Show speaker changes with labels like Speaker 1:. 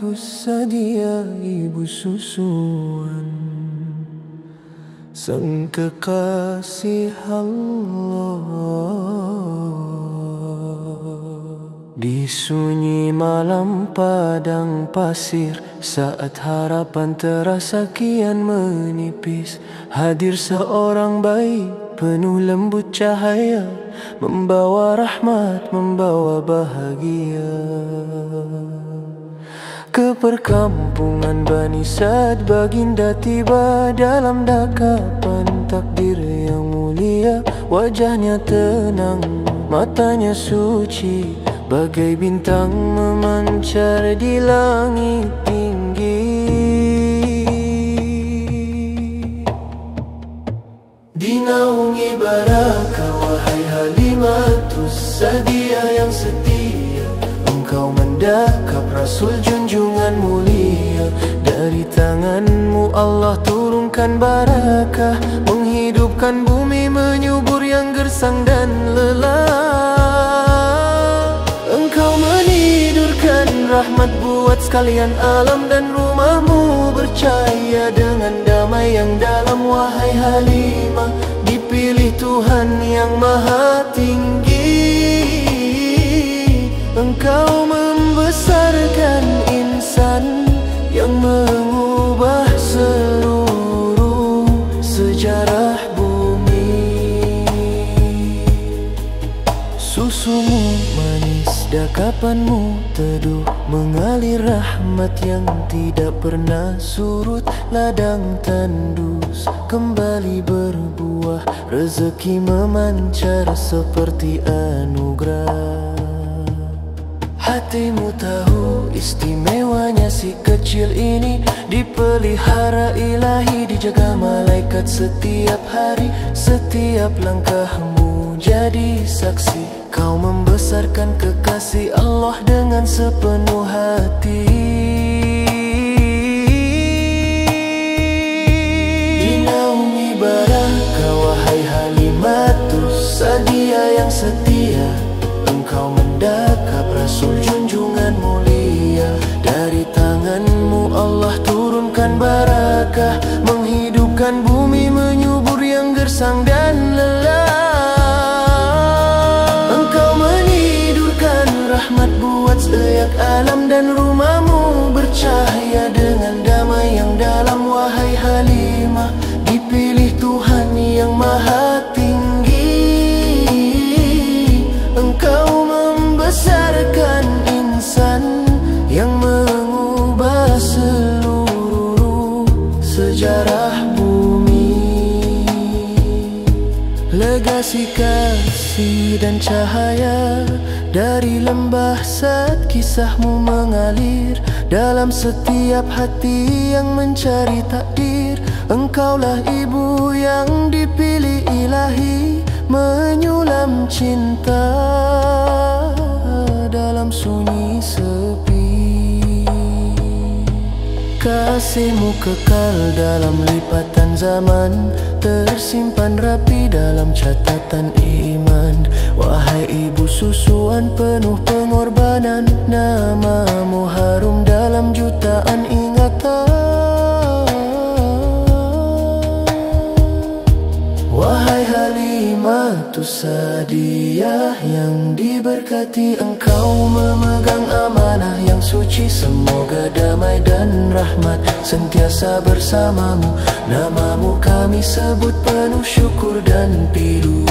Speaker 1: Halimatus Sadia, ibu susuan sang kekasih Allah. Di sunyi malam padang pasir, saat harapan terasa kian menipis, hadir seorang bayi penuh lembut cahaya, membawa rahmat, membawa bahagia. Ke perkampungan Bani Sa'd baginda tiba dalam dakapan takdir yang mulia. Wajahnya tenang, matanya suci, bagai bintang memancar di langit tinggi. Dinaungi baraka, wahai Halimatus Sadia yang setia, engkau mendakap Rasul junjungan mulia. Dari tanganmu Allah turunkan barakah, menghidupkan bumi menyubur yang gersang dan lelah. Engkau menidurkan rahmat buat sekalian alam, dan rumahmu bercahaya dengan damai yang dalam. Wahai Halimah, dipilih Tuhan yang maha tinggi, engkau membesarkan insan yang mengubah seluruh sejarah bumi. Susumu manis, dakapanmu teduh, mengalir rahmat yang tidak pernah surut. Ladang tandus kembali berbuah, rezeki memancar seperti anugerah. Hatimu tahu istimewanya si kecil ini, dipelihara ilahi, dijaga malaikat setiap hari. Setiap langkahmu jadi saksi, kau membesarkan kekasih Allah dengan sepenuh hati. Dinaungi baraka, wahai Halimatus Sadia yang setia, engkau mendakap Rasul junjungan mulia. Dari tanganmu Allah turunkan barakah, menghidupkan bumi menyubur yang gersang dan lelah. Engkau menidurkan rahmat buat setiap alam, dan rumahmu bercahaya dengan damai yang dalam. Wahai Halimah, dipilih Tuhan yang maha tinggi, engkau membesarkan insan yang mengubah seluruh sejarah bumi. Legasi kasih dan cahaya dari lembah Sa'd, kisahmu mengalir dalam setiap hati yang mencari takdir. Engkaulah ibu yang dipilih ilahi, menyulam cinta dalam sunyi sepi. Kasihmu kekal dalam lipatan zaman, tersimpan rapi dalam catatan iman. Wahai ibu susuan penuh pengorbanan, namamu harum dalam jutaan ingatan. Wahai Halimatus Sadia yang diberkati, engkau memegang amanah yang suci. Semoga damai dan rahmat sentiasa bersamamu. Namamu kami sebut penuh syukur dan pilu.